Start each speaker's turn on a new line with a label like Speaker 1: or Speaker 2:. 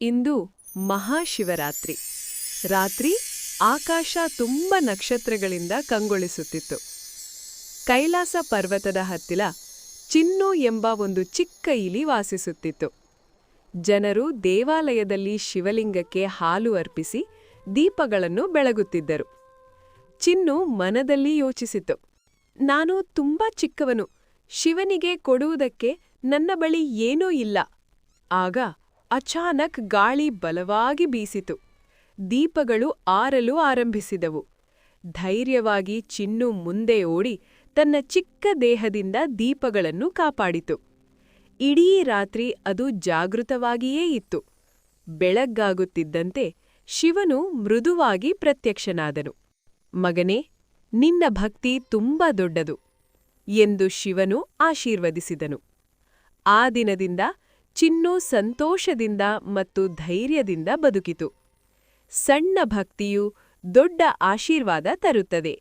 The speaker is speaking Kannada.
Speaker 1: ಇಂದು ಮಹಾಶಿವರಾತ್ರಿ. ರಾತ್ರಿ ಆಕಾಶ ತುಂಬ ನಕ್ಷತ್ರಗಳಿಂದ ಕಂಗೊಳಿಸುತ್ತಿತ್ತು. ಕೈಲಾಸ ಪರ್ವತದ ಹತ್ತಿರ ಚಿನ್ನು ಎಂಬ ಒಂದು ಚಿಕ್ಕ ಇಲಿ ವಾಸಿಸುತ್ತಿತ್ತು. ಜನರು ದೇವಾಲಯದಲ್ಲಿ ಶಿವಲಿಂಗಕ್ಕೆ ಹಾಲು ಅರ್ಪಿಸಿ ದೀಪಗಳನ್ನು ಬೆಳಗುತ್ತಿದ್ದರು. ಚಿನ್ನು ಮನದಲ್ಲಿ ಯೋಚಿಸಿತು, ನಾನು ತುಂಬಾ ಚಿಕ್ಕವನು, ಶಿವನಿಗೆ ಕೊಡುವುದಕ್ಕೆ ನನ್ನ ಬಳಿ ಏನೂ ಇಲ್ಲ. ಆಗ ಅಚಾನಕ್ ಗಾಳಿ ಬಲವಾಗಿ ಬೀಸಿತು. ದೀಪಗಳು ಆರಲು ಆರಂಭಿಸಿದವು. ಧೈರ್ಯವಾಗಿ ಚಿನ್ನು ಮುಂದೆ ಓಡಿ ತನ್ನ ಚಿಕ್ಕ ದೇಹದಿಂದ ದೀಪಗಳನ್ನು ಕಾಪಾಡಿತು. ಇಡೀ ರಾತ್ರಿ ಅದು ಜಾಗೃತವಾಗಿಯೇ ಇತ್ತು. ಬೆಳಗ್ಗಾಗುತ್ತಿದ್ದಂತೆ ಶಿವನು ಮೃದುವಾಗಿ ಪ್ರತ್ಯಕ್ಷನಾದನು. ಮಗನೇ, ನಿನ್ನ ಭಕ್ತಿ ತುಂಬಾ ದೊಡ್ಡದು ಎಂದು ಶಿವನು ಆಶೀರ್ವದಿಸಿದನು. ಆ ದಿನದಿಂದ ಚಿನ್ನು ಸಂತೋಷದಿಂದ ಮತ್ತು ಧೈರ್ಯದಿಂದ ಬದುಕಿತು. ಸಣ್ಣ ಭಕ್ತಿಯು ದೊಡ್ಡ ಆಶೀರ್ವಾದ ತರುತ್ತದೆ.